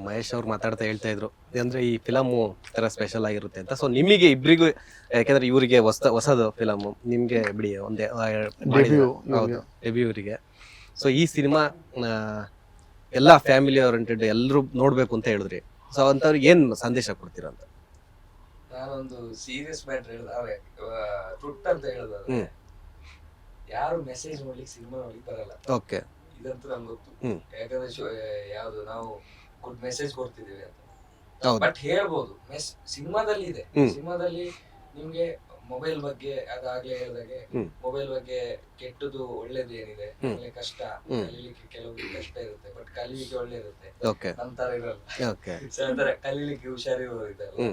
ಮಹೇಶ್ ಅವ್ರು ಮಾತಾಡ್ತಾ ಹೇಳ್ತಾ ಇದ್ರು ಅಂದ್ರೆ ಈ ಫಿಲಮ್ ತರ ಸ್ಪೆಷಲ್ ಆಗಿರುತ್ತೆ ಅಂತ. ಸೊ ನಿಮಗೆ ಇಬ್ರಿಗೂ, ಯಾಕಂದ್ರೆ ಇವರಿಗೆ ಹೊಸದು ಫಿಲಮ್, ನಿಮ್ಗೆ ಬಿಡಿ ಒಂದೇ ಹೌದು ಡೆಬ್ಯೂ ಇವರಿಗೆ. ಸೊ ಈ ಸಿನಿಮಾ ಎಲ್ಲಾ ಫ್ಯಾಮಿಲಿ ಓರಿಯೆಂಟೆಡ್ ಎಲ್ಲರೂ ನೋಡ್ಬೇಕು ಅಂತ ಹೇಳಿದ್ರಿ. ಸೊ ಅಂತವ್ರಿಗೆ ಏನ್ ಸಂದೇಶ ಕೊಡ್ತೀರಾ ಅಂತ? ನಾನೊಂದು ಸೀರಿಯಸ್ ಮ್ಯಾಟರ್ ಹೇಳಿದ್ರೆ ಟ್ರುಟ್ ಅಂತ ಹೇಳೋದಾದ್ರೆ, ಯಾರು ಮೆಸೇಜ್ ನೋಡ್ಲಿಕ್ಕೆ ಸಿನಿಮಾ ನೋಡ್ಲಿಕ್ಕೆ ಬರಲ್ಲ. ಓಕೆ, ಇದಂತೂ ನಂಗೆ ಗೊತ್ತು. ಯಾಕಂದ್ರೆ ಯಾವ್ದು ನಾವು ಗುಡ್ ಮೆಸೇಜ್ ಕೊಡ್ತಿದೀವಿ ಅಂತ. ಹೌದು. ಬಟ್ ಹೇಳ್ಬೋದು ಸಿನಿಮಾದಲ್ಲಿ ಇದೆ. ಸಿನಿಮಾದಲ್ಲಿ ನಿಮ್ಗೆ ಮೊಬೈಲ್ ಬಗ್ಗೆ ಅದಾಗ್ಲೇ ಹೇಳಿದಾಗೆ, ಮೊಬೈಲ್ ಬಗ್ಗೆ ಕೆಟ್ಟದ್ದು ಒಳ್ಳೇದು ಏನಿದೆ, ಆಮೇಲೆ ಕಷ್ಟ ಕಲೀಲಿಕ್ಕೆ ಕೆಲವು ಕಷ್ಟ ಇರುತ್ತೆ, ಬಟ್ ಕಲೀಲಿಕ್ಕೆ ಒಳ್ಳೆ ಇರುತ್ತೆ. ನಂತರ ಇರಲ್ಲ. ಸೊ ಅಂತಾರೆ ಕಲೀಲಿಕ್ಕೆ ಹುಷಾರಿರೋರು ಇದ್ದಾರೆ,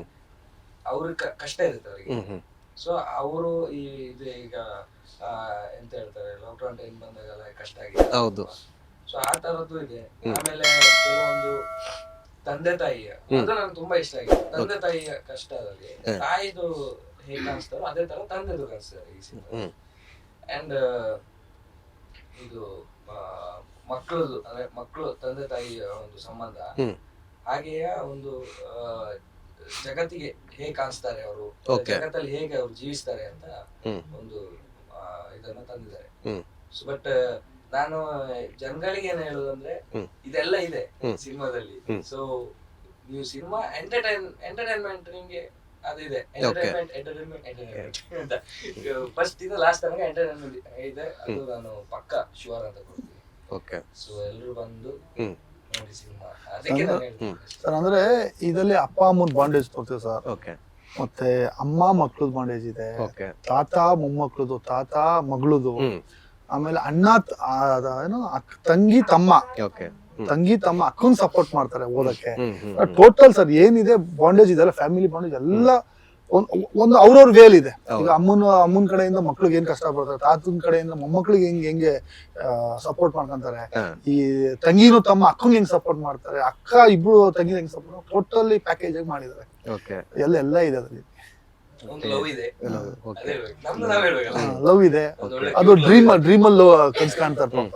ಅವ್ರಿಗೆ ಕಷ್ಟ ಇರುತ್ತೆ ಅವರಿಗೆ. ಸೊ ಅವರು ಇದು ಈಗ ಎಂತ ಹೇಳ್ತಾರೆ, ಲಾಕ್ಡೌನ್ ಟೈಮ್ ಬಂದಾಗೆಲ್ಲ ಕಷ್ಟ ಆಗಿದೆ. ಹೌದು. ಸೊ ಆ ತರದ್ದು ಇದೆ. ಆಮೇಲೆ ಕೆಲವೊಂದು ತಂದೆ ತಾಯಿಯ, ಅದು ನಂಗೆ ತುಂಬಾ ಇಷ್ಟ ಆಗಿದೆ. ತಂದೆ ತಾಯಿಯ ಕಷ್ಟದಲ್ಲಿ ತಾಯಿದು ಹೇಗೆ ಕಾಣಿಸ್ತಾರೋ ಅದೇ ತರ ತಂದೆದು ಕಾಣಿಸ್ತಾರೆ ಈ ಸಿನಿಮಾ. ಅಂಡ್ ಇದು ಮಕ್ಕಳದು, ಅಂದ್ರೆ ಮಕ್ಕಳು ತಂದೆ ತಾಯಿಯ ಒಂದು ಸಂಬಂಧ, ಹಾಗೆಯೇ ಒಂದು ಜಗತ್ತಿಗೆ ಹೇಗೆ ಕಾಣಿಸ್ತಾರೆ ಅವರು, ಜಗತ್ತಲ್ಲಿ ಹೇಗೆ ಅವ್ರು ಜೀವಿಸ್ತಾರೆ ಅಂತ ಒಂದು ಇದನ್ನ ತಂದಿದ್ದಾರೆ. ಬಟ್ ನಾನು ಜನಗಳಿಗೆ ಏನ್ ಹೇಳುದಂದ್ರೆ, ಇದೆಲ್ಲ ಇದೆ ಸಿನಿಮಾದಲ್ಲಿ. ಸೊ ನೀವು ಸಿನಿಮಾ ಎಂಟರ್ಟೈನ್ಮೆಂಟ್ ನಿಮ್ಗೆ ಅದಿದೆ, ಎಂಟರ್ಟೈನ್ಮೆಂಟ್ ಅಂತ ಫಸ್ಟ್ ಇಂದ ಲಾಸ್ಟ್ ತನಕ ಎಂಟರ್ಟೈನ್ಮೆಂಟ್ ಇದೆ, ಅದು ನಾನು ಪಕ್ಕ ಶೂರ್ ಅಂತ ಕೊಡ್ತೀನಿ. ಸೊ ಎಲ್ರು ಬಂದು ನೋಡಿ ಸಿನಿಮಾ. ಅದಕ್ಕೆ ನಾನು ಹೇಳ್ತೀನಿ ಸರ್, ಅಂದ್ರೆ ಇದರಲ್ಲಿ ಅಪ್ಪ ಅಮ್ಮನ ಬಾಂಡೇಜ್ ತೋರ್ತೀವಿ ಸರ್. ಮತ್ತೆ ಅಮ್ಮ ಮಕ್ಳದ್ ಬಾಂಡೇಜ್ ಇದೆ, ತಾತ ಮೊಮ್ಮಕ್ಳದು, ತಾತ ಮಗಳದು, ಆಮೇಲೆ ಅಣ್ಣ ಏನು ತಂಗಿ ತಮ್ಮ ಅಕ್ಕನ್ ಸಪೋರ್ಟ್ ಮಾಡ್ತಾರೆ ಓದಕ್ಕೆ. ಟೋಟಲ್ ಸರ್ ಏನಿದೆ ಬಾಂಡೇಜ್ ಇದೆಲ್ಲ, ಫ್ಯಾಮಿಲಿ ಬಾಂಡೇಜ್ ಎಲ್ಲ ಒಂದು ಅವ್ರವ್ರ ವೇಲ್ ಇದೆ. ಈಗ ಅಮ್ಮನ ಕಡೆಯಿಂದ ಮಕ್ಳಿಗೆ ಏನ್ ಕಷ್ಟ ಪಡ್ತಾರೆ, ತಾತನ ಕಡೆಯಿಂದ ಮೊಮ್ಮಕ್ಳಿಗೆ ಹೆಂಗೆ ಸಪೋರ್ಟ್ ಮಾಡ್ಕೊಂತಾರೆ, ಈ ತಂಗಿನೂ ತಮ್ಮ ಅಕ್ಕಂಗೆ ಹೆಂಗ್ ಸಪೋರ್ಟ್ ಮಾಡ್ತಾರೆ, ಅಕ್ಕ ಇಬ್ರು ತಂಗಿ ಹೆಂಗ್ ಸಪೋರ್ಟ್, ಟೋಟಲಿ ಪ್ಯಾಕೇಜ್ ಆಗಿ ಮಾಡಿದ್ದಾರೆ. ಎಲ್ಲ ಇದೆ ಅದ್ರಲ್ಲಿ. ಲವ್ ಇದೆ, ಅದು ಡ್ರೀಮ್ ಅಲ್ಲಿ ಕನ್ಸ್ ಕಾಣ್ತಾರೆ ಪಾಪ.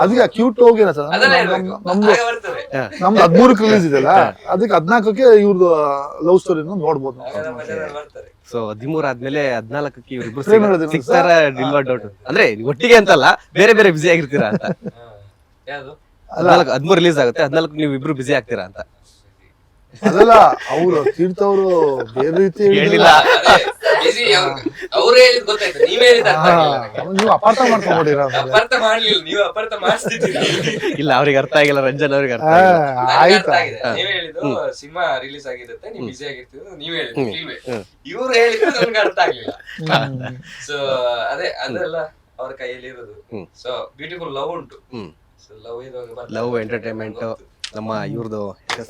ಅದಕ್ಕೆ ಕ್ಯೂಟ್ ಹೋಗಿನ ಸರ್, ನಮ್ದು 13ಕ್ಕೆ ರಿಲೀಸ್ ಇದೆಯಲ್ಲ, ಅದಕ್ಕೆ 14ಕ್ಕೆ ಇವ್ರದ್ದು ಲವ್ ಸ್ಟೋರಿ ನೋಡ್ಬೋದು. ಸೊ 13 ಆದ್ಮೇಲೆ 14ಕ್ಕೆ ಇವ್ರಿಬ್ರು ಸಿಗ್ತಾರ ಡೌಟ್, ಅಂದ್ರೆ ಒಟ್ಟಿಗೆ ಅಂತಲ್ಲ, ಬೇರೆ ಬೇರೆ ಬಿಸಿ ಆಗಿರ್ತೀರಾ ಅಂತ. 13 ರಿಲೀಸ್ ಆಗುತ್ತೆ, 14ಕ್ಕೆ ನೀವು ಇಬ್ರು ಬಿಸಿ ಆಗ್ತೀರಾ ಅಂತ. ಅದಲ್ಲ, ಅವ್ರು ತೀರ್ಥವ್ರು ಬೇರೆ ರೀತಿ ಹೇಳಿಲ್ಲ, ನೀವು ಅಪಾರ್ಥ ಮಾಡ್ಕೊಂಡ್ಬಿಟ್ಟಿರ. ಇಲ್ಲ, ಅವ್ರಿಗೆ ಅರ್ಥ ಆಗಿಲ್ಲ, ರಂಜನ್ ಅವ್ರಿಗೆ ಅರ್ಥ ನೀವ್ ಹೇಳಿದ್ದು ಸಿನಿಮಾ ರಿಲೀಸ್ ಆಗಿರುತ್ತೆ, ನೀವು ಬಿಸಿ ಆಗಿರ್ತೀವಿ, ನೀವ್ ಹೇಳಿದ್ರು, ಇವ್ರು ಹೇಳಿದ್ರು ನಮ್ಗೆ ಅರ್ಥ ಆಗ್ಲಿಲ್ಲ. ಸೊ ಅದೇ ಅದೆಲ್ಲ ಅವ್ರ ಕೈಯಲ್ಲಿ ಇರೋದು. ಸೊ ಬ್ಯೂಟಿಫುಲ್ ಲವ್ ಉಂಟು. ಲವ್ ಎಂಟರ್ಟೈನ್ಮೆಂಟ್, ನಮ್ಮ ಇವ್ರದ್ದು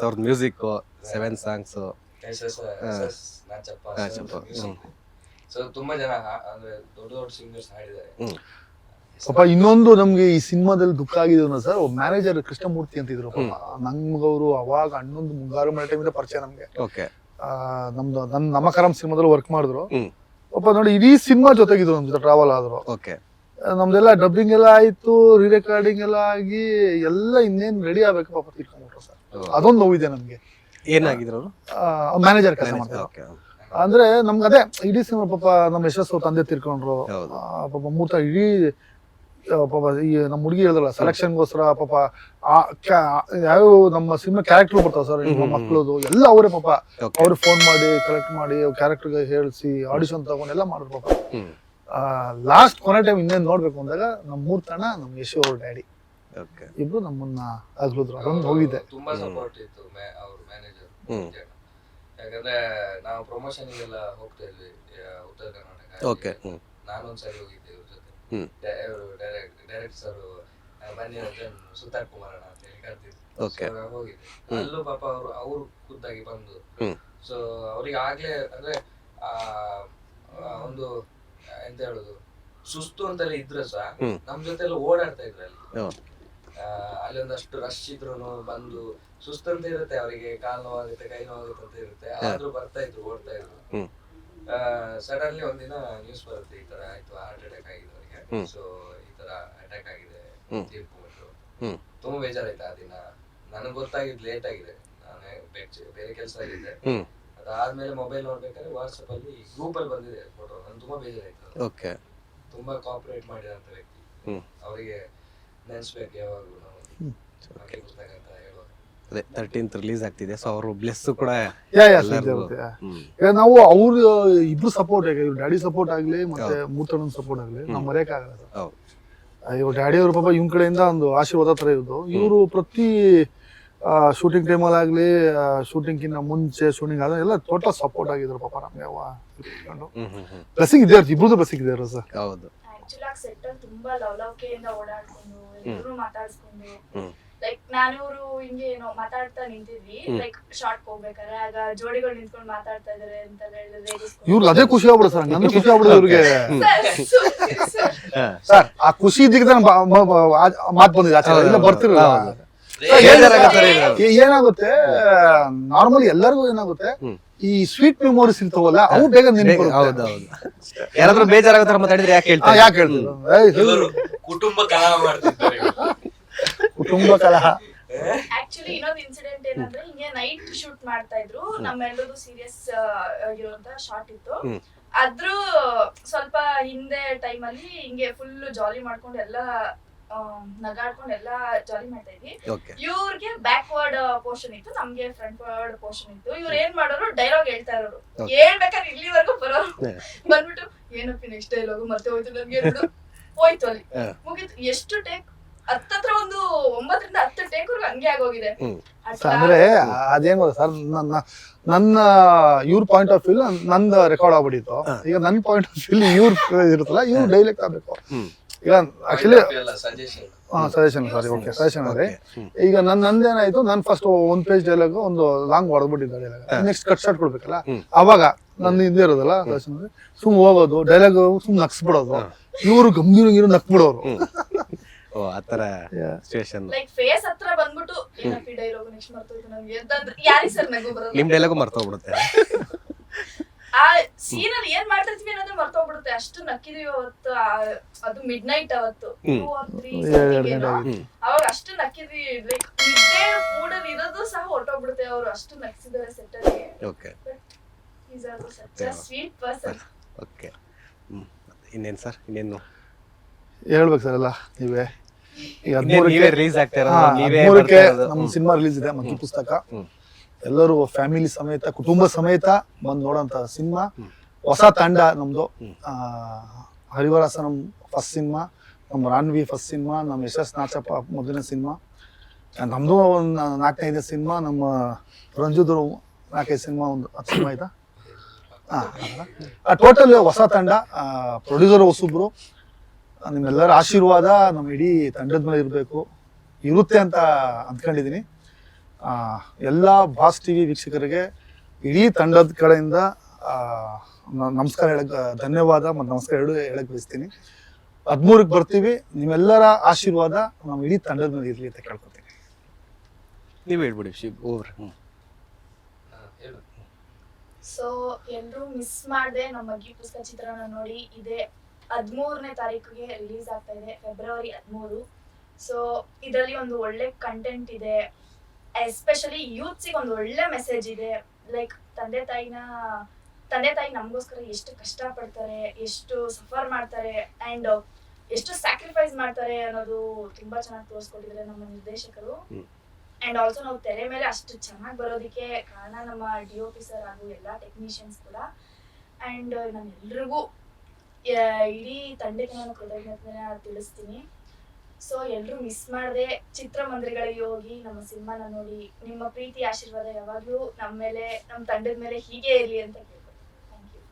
ಅವ್ರದ್ದು ಮ್ಯೂಸಿಕ್, 7 ಸಾಂಗ್ಸ್, ಸೊ ತುಂಬಾ ಜನ ಅಂದ್ರೆ ದೊಡ್ಡ ದೊಡ್ಡ ಸಿಂಗರ್ಸ್ ಹಾಡಿದ್ದಾರೆ. ಪಾಪ ಇನ್ನೊಂದು ನಮ್ಗೆ ಈ ಸಿನಿಮಾದಲ್ಲಿ ದುಃಖ ಆಗಿದೆ ಸರ್, ಮ್ಯಾನೇಜರ್ ಕೃಷ್ಣಮೂರ್ತಿ ಅಂತಿದ್ರು. ನಮ್ಗವ್ರು ಅವಾಗ ಅಣ್ಣೊಂದು ಮುಂಗಾರು ಮಳೆ ಟೈಮಿಂದ ಪರಿಚಯ ನಮ್ಗೆ. ನಮ್ದು ನಮಕರಂ ಸಿನಿಮಾದಲ್ಲಿ ವರ್ಕ್ ಮಾಡಿದ್ರು. ಪಾಪ ನೋಡಿ, ಇಡೀ ಸಿನಿಮಾ ಜೊತೆಗಿದ್ರು, ನಮ್ ಜೊತೆ ಟ್ರಾವೆಲ್ ಆದ್ರು. ನಮ್ದೆಲ್ಲ ಡಬ್ಬಿಂಗ್ ಎಲ್ಲ ಆಯ್ತು, ರೀ ರೆಕಾರ್ಡಿಂಗ್ ಎಲ್ಲ ಆಗಿ ಎಲ್ಲ ಇನ್ನೇನ್ ರೆಡಿ ಆಗ್ಬೇಕು, ಪಾಪ ತಿಳ್ಕೊಂಡ್ಬಿಟ್ರು ಸರ್. ಅದೊಂದು ನೋವಿದೆ ನಮ್ಗೆ. ಏನಾಗಿದ್ರು ಮ್ಯಾನೇಜರ್ ಕೆಲಸ ಮಾಡ್ತಾರೆ. ಅಂದ್ರೆ ನಮ್ಗೆ ಅದೇ ಇಡೀ ಸಿನಿಮಾ ಪಾಪ ನಮ್ಮ ಯಶಸ್ಸು ತಂದೆ ತಿರ್ಕೊಂಡ್ರು. ಪಾಪ ಮೂರ್ತ ಇಡೀ ಪಾಪ ಈ ನಮ್ಮ ಹುಡುಗಿ ಹೇಳಿದ್ರಲ್ಲ ಸೆಲೆಕ್ಷನ್ಗೋಸ್ಕರ ಪಾಪ ಯಾವ ನಮ್ಮ ಸಿನಿಮಾ ಕ್ಯಾರೆಕ್ಟರ್ ಬರ್ತಾವ ಸರ್, ಮಕ್ಕಳದು ಎಲ್ಲ ಅವರೇ ಪಾಪ. ಅವ್ರು ಫೋನ್ ಮಾಡಿ ಕಲೆಕ್ಟ್ ಮಾಡಿ ಕ್ಯಾರೆಕ್ಟರ್ಗೆ ಹೇಳಿಸಿ ಆಡಿಷನ್ ತಗೊಂಡು ಎಲ್ಲ ಮಾಡಿದ್ರು ಪಾಪ. ಲಾಸ್ಟ್ ಕೊನೆ ಟೈಮ್ ಇನ್ನೇನ್ ನೋಡ್ಬೇಕು ಅಂದಾಗ ನಮ್ ಮೂರ್ತಣ್ಣ, ನಮ್ ಯಶು ಅವ್ರ ಡ್ಯಾಡಿ ಇಬ್ರು ನಮ್ಮನ್ನ ಅಗ್ಲಿದ್ರು. ಅದೊಂದು ಹೋಗಿದೆ. ತುಂಬಾ ಸಪೋರ್ಟ್ ಇತ್ತು ಅವ್ರ ಮ್ಯಾನೇಜರ್. ಯಾಕಂದ್ರೆ ನಾವು ಪ್ರಮೋಷನ್ ಗೆಲ್ಲ ಹೋಗ್ತಾ ಇದ್ವಿ ಉತ್ತರ ಕರ್ನಾಟಕ. ನಾನೊಂದ್ಸರಿ ಹೋಗಿದ್ದೆ ಇವ್ರ ಜೊತೆ. ಡೈರೆಕ್ಟ್ ಸರ್ ಬನ್ನಿ ಸುತಾರ್ ಕುಮಾರಣ್ಣ ಅಂತ ಹೇಳಿ ಕರ್ತಿದ್ರು, ಹೋಗಿದ್ದೆ. ಅಲ್ಲೂ ಪಾಪ ಅವ್ರು ಖುದ್ದಾಗಿ ಬಂದು, ಸೊ ಅವ್ರಿಗೆ ಆಗ್ಲೇ ಅಂದ್ರೆ ಒಂದು ಎಂತ ಹೇಳುದು, ಸುಸ್ತು ಅಂತಲೇ ಇದ್ರು ಸಹ ನಮ್ ಜೊತೆ ಎಲ್ಲ ಓಡಾಡ್ತಾ ಇದ್ರು ಅಲ್ಲಿ ಒಂದಷ್ಟು ರಶ್ ಇದ್ರು ಬಂದು. ಸುಸ್ತಂತ ಇರುತ್ತೆ ಅವರಿಗೆ, ಕಾಲು ನೋವಾಗುತ್ತೆ, ಕೈ ನೋವಾಗುತ್ತೆ ಅಂತ ಇರುತ್ತೆ, ಆದ್ರೂ ಬರ್ತಾ ಇದ್ರು, ಓಡ್ತಾ ಇದ್ರು. ಸಡನ್ಲಿ ಒಂದಿನ ನ್ಯೂಸ್ ಬರುತ್ತೆ, ಈ ತರ ಆಯ್ತು, ಹಾರ್ಟ್ ಅಟ್ಯಾಕ್ ಆಗಿದೆ ಅವರಿಗೆ. ಸೊ ಈ ತರ ಅಟ್ಯಾಕ್ ಆಗಿದೆ, ತೀರ್ಕೊಂಡ್ಬಿಟ್ರು. ತುಂಬಾ ಬೇಜಾರಾಯ್ತು ಆ ದಿನ. ನನಗೆ ಗೊತ್ತಾಗಿದ್ದು ಲೇಟ್ ಆಗಿದೆ, ನಾನು ಬೇರೆ ಕೆಲಸ ಆಗಿದ್ದೆ. ಹ್ಮ್ ಅದಾದ್ಮೇಲೆ ಮೊಬೈಲ್ ನೋಡ್ಬೇಕಾದ್ರೆ ವಾಟ್ಸಪ್ ಅಲ್ಲಿ ಗ್ರೂಪ್ ಅಲ್ಲಿ ಬಂದಿದೆ ಫೋಟೋ. ನನ್ ತುಂಬಾ ಬೇಜಾರಾಯ್ತು. ಓಕೆ. ತುಂಬಾ ಕೋಆಪರೇಟ್ ಮಾಡಿದಂತ ವ್ಯಕ್ತಿ, ಹ್ಮ್ ಅವರಿಗೆ ನೆನ್ಸ್ಬೇಕು ಯಾವಾಗ್ಲೂ ನಾವು ಮಕ್ಕಳ ಪುಸ್ತಕ ಅಂತ ಹೇಳುವಾಗ. ಅದೇ 13th ರಿಲೀಸ್ ಆಗ್ತಿದೆ, ಸೊ ಅವರು ಬ್ಲೆಸ್ ಕೂಡ ಈಗ ನಾವು ಅವ್ರ ಇಬ್ರು ಸಪೋರ್ಟ್, ಈಗ ಇವ್ರ ಡ್ಯಾಡಿ ಸಪೋರ್ಟ್ ಆಗ್ಲಿ ಮತ್ತೆ ಮೂರ್ತಣ್ಣನ ಸಪೋರ್ಟ್ ಆಗ್ಲಿ ನಾವು ಮರೆಯಕ್ಕಾಗಲ್ಲ ಸರ್. ಹೌದು. ಇವ್ರ ಡ್ಯಾಡಿ ಅವ್ರ ಪಾಪ ಇವ್ನ ಕಡೆಯಿಂದ ಒಂದು ಆಶೀರ್ವಾದ ತರ ಇರೋದು. ಇವರು ಪ್ರತಿ ಶೂಟಿಂಗ್ ಟೈಮಲ್ಲಿ ಆಗ್ಲಿ, ಶೂಟಿಂಗ್ಗಿಂತ ಮುಂಚೆ ಶೂಟಿಂಗ್ ಆದ ಎಲ್ಲ ಟೋಟಲ್ ಸಪೋರ್ಟ್ ಆಗಿದ್ರು ಪಾಪ ನಮ್ಗೆ. ಬ್ಲೆಸ್ಸಿಂಗ್ ಇದೆ, ಇಬ್ರದ್ದು ಬ್ಲೆಸ್ಸಿಂಗ್ ಇದೆ ಸರ್. ಹೌದು. ಆಕ್ಚುಲಿ ಆಗಿ ಸೆಟ್ ಅಲ್ಲಿ ತುಂಬಾ ಲವಲವಿಕೆಯಿಂದ ಓಡಾಡ್ಕೊಂಡು ಎಲ್ಲರೂ ಮಾತಾಡ್ಸ್ಕೊಂಡು, ಲೈಕ್ ನಾನು ಇವರು ಹಿಂಗೆ ಏನೋ ಮಾತಾಡ್ತಾ ನಿಂತಿದ್ವಿ, ಲೈಕ್ ಶಾರ್ಟ್ ಹೋಗ್ಬೇಕಾದ್ರೆ ಆಗ ಜೋಡಿಗಳು ನಿಂತ್ಕೊಂಡು ಮಾತಾಡ್ತಾ ಇದಾರೆ ಅಂತ ಹೇಳಿದ್ರೆ ಇವ್ರಿಗೆ ಅದೇ ಖುಷಿ ಆಗ್ಬಿಡು ಸರ್, ನಂಗೆ ಖುಷಿ ಆಗ್ಬಿಡುದು ಇವ್ರಿಗೆ. ಸರ್ ಆ ಖುಷಿ ಇದ್ದಕ್ಕೆ ಮಾತು ಬಂದಿದೆ ಆಚೆ, ಇಲ್ಲ ಬರ್ತಿರಲ್ಲ. ಏನಾಗುತ್ತೆ ನಾರ್ಮಲಿ ಎಲ್ಲರಿಗೂ ಏನಾಗುತ್ತೆ, ಈ ಸ್ವೀಟ್ ಮೆಮೊರೀಸ್ ಇರ್ತಾವಲ್ಲ ಅವು ಬೇಗ ಹೌದೌದು. ಯಾರಾದ್ರೂ ಬೇಜಾರಾಗೋ ತರ ಮಾತಾಡಿದ್ರೆ ಯಾಕೆ ಹೇಳ್ತಾರೆ? ಯಾಕೆ ಹೇಳ್ತಿದ್ರು ಕುಟುಂಬ ಕಲಹ ಮಾಡ್ತಿದ್ದಾರೆ. ಕುಟುಂಬ ಕಲಹ. ಆಕ್ಚುಲಿ ಇನ್ನೊಂದು ಇನ್ಸಿಡೆಂಟ್ ಏನಂದ್ರೆ, ಹಿಂಗೆ ನೈಟ್ ಶೂಟ್ ಮಾಡ್ತಾ ಇದ್ರು, ನಮ್ಮೆಲ್ಲರದು ಸೀರಿಯಸ್ ಆಗಿರುವಂತ ಶಾರ್ಟ್ ಇತ್ತು. ಅದ್ರ ಸ್ವಲ್ಪ ಹಿಂದೆ ಟೈಮ್ ಅಲ್ಲಿ ಹಿಂಗೆ ಫುಲ್ ಜಾಲಿ ಮಾಡ್ಕೊಂಡು ಎಲ್ಲ ನಗಾಡ್ಕೊಂಡು ಎಲ್ಲ ಜಾಲಿ ಮಾಡ್ತಾ ಇದ್ವಿ. ಇವ್ರಿಗೆ ಬ್ಯಾಕ್ವರ್ಡ್ ಪೋರ್ಷನ್ ಇತ್ತು, ನಮ್ಗೆ ಫ್ರಂಟ್ ವರ್ಡ್ ಪೋರ್ಷನ್ ಇತ್ತು. ಇವ್ರು ಏನ್ ಮಾಡೋರು, ಡೈಲಾಗ್ ಹೇಳ್ತಾ ಇರೋರು, ಹೇಳ್ಬೇಕಾದ್ರೆ ಇಲ್ಲಿವರೆಗೂ ಬರೋರು. ಬಂದ್ಬಿಟ್ಟು ಏನಪ್ಪಿ ನೆಕ್ಸ್ಟ್ ಡೈಲಾಗು ಮತ್ತೆ ಹೋಯ್ತು ನನ್ಗೆ, ಹೋಯ್ತು ಅಲ್ಲಿ ಮುಗೀತು. ಎಷ್ಟು ಟೇಕ್, ಹತ್ತತ್ರ ಒಂದು 9 ರಿಂದ 10 ಟೇಕ್ವರೆಗೂ ಹಂಗೆ ಆಗೋಗಿದೆ. ಅಂದ್ರೆ ಅದೇನ್ ಗೊತ್ತಾ ಸರ್, ನನ್ನ ಇವ್ರ ಪಾಯಿಂಟ್ ಆಫ್ ವ್ಯೂ ನಂದು ರೆಕಾರ್ಡ್ ಆಗ್ಬಿಟ್ಟಿತ್ತು. ಈಗ ನನ್ನ ಪಾಯಿಂಟ್ ಆಫ್ ವ್ಯೂ ಇವ್ರ ಇರುತ್ತಲ್ಲ, ಇವ್ರು ಡೈಲೆಕ್ಟ್ ಆಗ್ಬೇಕು. ಈಗ actually suggestion, sorry, okay, suggestion ಅದೇ. ಈಗ ನಂದೇನಾಯ್ತು, ನಾನು ಫಸ್ಟ್ 1 ಪೇಜ್ ಡೈಲಾಗ್ ಒಂದು ಲಾಂಗ್ ಹೊಡೆದ್ಬಿಟ್ಟಿದ್ದೆ ಡೈಲಾಗ್, ನೆಕ್ಸ್ಟ್ ಕಟ್ ಶಾರ್ಟ್ ಕೊಡ್ಬೇಕಲ್ಲ, ಅವಾಗ ನನ್ನ ಹಿಂದೆ ಇರೋದಲ್ಲ ಸಜೆಷನ್, ಸುಮ್ ಹೋಗೋದು ಡೈಲಾಗ್ ಸುಮ್ ನಕ್ಸ್ಬಿಡೋದು, ಇವರು ಗಂಭೀರ ನಕ್ಬಿಡೋರು. ಆತರ ಸಿಚುವೇಶನ್. ಲೈಕ್ ಫೇಸ್ ಹತ್ರ ಬಂದ್ಬಿಟ್ಟು ಏನಪ್ಪಿ ಡೈಲಾಗ್ ನೆಕ್ಸ್ಟ್ ಮರ್ತೋಯ್ತು ನನ್ಗೆ ಅಂತಂದ್ರೆ ಯಾರಿ ಸರ್ ನಗು ಬರೋದು. ನಿಮ್ ಡೈಲಾಗು ಮರ್ತೋಗ್ಬಿಡುತ್ತೆ. ಆ ಸೀನ್ ಅಲ್ಲಿ ಏನ್ ಮಾಡ್ತಿರ್ತೀವಿ ಅನ್ನೋದೇ ಮರ್ತೋಗ್ಬಿಡುತ್ತೆ, ಅಷ್ಟು ನಕ್ಕಿದೀವಿ ಅವತ್ತು. ಅದು ಮಿಡ್ ನೈಟ್ ಅವತ್ತು 2 or 3 ಅವಾಗ ಅಷ್ಟು ನಕ್ಕಿದ್ವಿ. ಲೈಕ್ ನಿದ್ದೆ ಮೂಡಲ್ಲಿ ಇರೋದು ಸಹ ಹೊರಟೋಗ್ಬಿಡುತ್ತೆ, ಅವ್ರು ಅಷ್ಟು ನಕ್ಸಿದ್ದಾರೆ ಸೆಟ್ ಅಲ್ಲಿ. Okay. Is also such a sweet person. Okay. ಇನ್ನೇನು ಸರ್, ಇನ್ನೇನು ಹೇಳ್ಬೇಕು ಸರ್ ಎಲ್ಲ ನೀವೇ. ಈಗ ನೀವೇ ರಿಲೀಸ್ ಆಗ್ತಾ ಇರೋದು, ನೀವೇ 13ಕ್ಕೆ ನಮ್ಮ ಸಿನಿಮಾ ರಿಲೀಸ್ ಇದೆ, ಮಗ್ಗಿ ಪುಸ್ತಕ. ಎಲ್ಲರೂ ಫ್ಯಾಮಿಲಿ ಸಮೇತ, ಕುಟುಂಬ ಸಮೇತ ಬಂದು ನೋಡೋಂತ ಸಿನಿಮಾ. ಹೊಸ ತಂಡ ನಮ್ದು. ಹರಿವರಸ ನಮ್ ಫಸ್ಟ್ ಸಿನಿಮಾ, ನಮ್ಮ ರಾನ್ವಿ ಫಸ್ಟ್ ಸಿನಿಮಾ, ನಮ್ಮ ಯಶಸ್ ನಾಚಪ್ಪ ಮೊದಲನೇ ಸಿನಿಮಾ, ನಮ್ದು ಒಂದು 4-5 ಸಿನಿಮಾ, ನಮ್ಮ ರಂಜುದ್ರು 4-5 ಸಿನಿಮಾ, ಒಂದು 10 ಸಿನಿಮಾ ಆಯ್ತಾ. ಟೋಟಲ್ ಹೊಸ ತಂಡ. ಪ್ರೊಡ್ಯೂಸರ್ ಹೊಸಬ್ರು. ನಿಮ್ಮೆಲ್ಲರ ಆಶೀರ್ವಾದ ನಮ್ಮ ಇಡೀ ತಂಡದ ಮೇಲೆ ಇರುತ್ತೆ ಅಂತ ಅಂದ್ಕೊಂಡಿದ್ದೀನಿ. ಎಲ್ಲ ಬಾಸ್ ಟಿವಿ ವೀಕ್ಷಕರಿಗೆ ಇಡೀ ತಂಡದ ಕಡೆಯಿಂದ ನಮಸ್ಕಾರ ಧನ್ಯವಾದ ಮತ್ತು ನಮಸ್ಕಾರ ಹೇಳಕ್ ಬಯಸ್ತೀನಿ. 13ಕ್ಕೆ ಬರ್ತೀವಿ, ನಿಮ್ಮೆಲ್ಲರ ಆಶೀರ್ವಾದ ನಮ್ಮ ಇಡೀ ತಂಡದ ಮೇಲೆ ಇರಲಿ ಅಂತ ಕೇಳ್ಕೊತೀನಿ. ನೀವು ಹೇಳ್ಬಿಡಿ ಶಿವ್ ಓವರ್. ಸೊ ಎಲ್ಲರೂ ಮಿಸ್ ಮಾಡದೆ ನಮ್ಮ ಮಗ್ಗಿ ಪುಸ್ತಕ ಚಿತ್ರನ ನೋಡಿ. ಇದೇ 13ನೇ ತಾರೀಕಿಗೆ ರಿಲೀಸ್ ಆಗ್ತಾ ಇದೆ, ಫೆಬ್ರವರಿ 13. ಸೊ ಇದರಲ್ಲಿ ಒಂದು ಒಳ್ಳೆ ಕಂಟೆಂಟ್ ಇದೆ, ಎಸ್ಪೆಷಲಿ ಯೂತ್ಸಿಗೆ ಒಂದು ಒಳ್ಳೆ ಮೆಸೇಜ್ ಇದೆ. ಲೈಕ್ ತಂದೆ ತಾಯಿ ನಮಗೋಸ್ಕರ ಎಷ್ಟು ಕಷ್ಟ ಪಡ್ತಾರೆ, ಎಷ್ಟು ಸಫರ್ ಮಾಡ್ತಾರೆ, ಅಂಡ್ ಎಷ್ಟು ಸ್ಯಾಕ್ರಿಫೈಸ್ ಮಾಡ್ತಾರೆ ಅನ್ನೋದು ತುಂಬಾ ಚೆನ್ನಾಗಿ ತೋರಿಸ್ಕೊಟ್ಟಿದ್ದಾರೆ ನಮ್ಮ ನಿರ್ದೇಶಕರು. ಅಂಡ್ ಆಲ್ಸೋ ನಾವು ತೆರೆ ಮೇಲೆ ಅಷ್ಟು ಚೆನ್ನಾಗಿ ಬರೋದಕ್ಕೆ ಕಾರಣ ನಮ್ಮ DOP ಸರ್ ಹಾಗೂ ಎಲ್ಲ ಟೆಕ್ನಿಷಿಯನ್ಸ್ ಕೂಡ. ಅಂಡ್ ನಾನು ಎಲ್ರಿಗೂ ಇಡೀ ತಂಡಕ್ಕೆ ನಾನು ಕೃತಜ್ಞತೆನ ತಿಳಿಸ್ತೀನಿ. ಸೊ ಎಲ್ಲರೂ ಮಿಸ್ ಮಾಡದೆ ಚಿತ್ರಮಂದಿರಗಳಿಗೆ ಹೋಗಿ ನಮ್ಮ ಸಿನಿಮಾನ ನೋಡಿ. ನಿಮ್ಮ ಪ್ರೀತಿ ಆಶೀರ್ವಾದ ಯಾವಾಗ್ಲೂ ನಮ್ಮ ಮೇಲೆ, ನಮ್ಮ ತಂಡದ ಮೇಲೆ ಹೀಗೆ ಇರ್ಲಿ ಅಂತ ಕೇಳ್ಬೋದು. Thank you.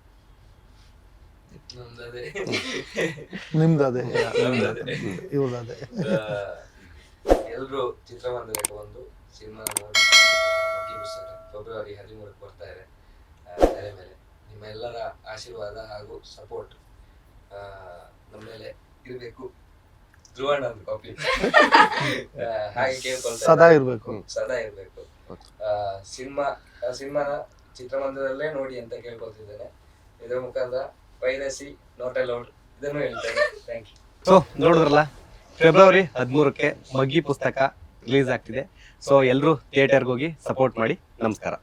ನಿಮ್ದದೆ ಇವ್ರದೇ. ಎಲ್ರು ಚಿತ್ರಮಂದಿರಕ್ಕೆ ಬಂದು ಸಿನಿಮಾ ನೋಡಿ ಮಗ್ಗಿ ಪುಸ್ತಕ ಫೆಬ್ರವರಿ 13ಕ್ಕೆ ಬರ್ತಾ ಇದೆ ತೆರೆ ಮೇಲೆ. ನಿಮ್ಮ ಎಲ್ಲರ ಆಶೀರ್ವಾದ ಹಾಗೂ ಸಪೋರ್ಟ್ ನಮ್ಮ ಮೇಲೆ ಇರಬೇಕು. ಧ್ರುವಣ್ಣ ಅಂತ ಕಾಪಿ ಹಾಗೆ ಕೇಳ್ಕೊಳ್ತಾ ಸದಾ ಇರ್ಬೇಕು. ಸಿನಿಮಾನ ಚಿತ್ರಮಂದಿರದಲ್ಲೇ ನೋಡಿ ಅಂತ ಕೇಳ್ಕೊಳ್ತಿದ್ದೇನೆ. ಇದರ ಮುಖಾಂತರ ಪೈರಸಿ ನಾಟ್ ಅಲೌಡ್ ಇದನ್ನು ಹೇಳ್ತೇನೆ. Thank you. ಸೊ ನೋಡಿದ್ರಲ್ಲ, ಫೆಬ್ರವರಿ 13ಕ್ಕೆ ಮಗ್ಗಿ ಪುಸ್ತಕ ರಿಲೀಸ್ ಆಗ್ತಿದೆ. ಸೊ ಎಲ್ಲರೂ ಥಿಯೇಟರ್ಗೆ ಹೋಗಿ ಸಪೋರ್ಟ್ ಮಾಡಿ. ನಮಸ್ಕಾರ.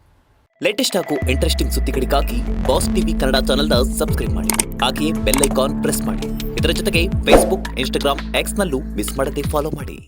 ಲೇಟೆಸ್ಟ್ ಹಾಗೂ ಇಂಟ್ರೆಸ್ಟಿಂಗ್ ಸುದ್ದಿಗಳಿಗಾಗಿ ಬಾಸ್ ಟಿವಿ ಕನ್ನಡ ಚಾನೆಲ್ನ ಸಬ್ಸ್ಕ್ರೈಬ್ ಮಾಡಿ. ಹಾಗೆಯೇ ಬೆಲ್ ಐಕಾನ್ ಪ್ರೆಸ್ ಮಾಡಿ. ಇದರ ಜೊತೆಗೆ ಫೇಸ್ಬುಕ್, ಇನ್ಸ್ಟಾಗ್ರಾಮ್, ಎಕ್ಸ್ನಲ್ಲೂ ಮಿಸ್ ಮಾಡದೆ ಫಾಲೋ ಮಾಡಿ.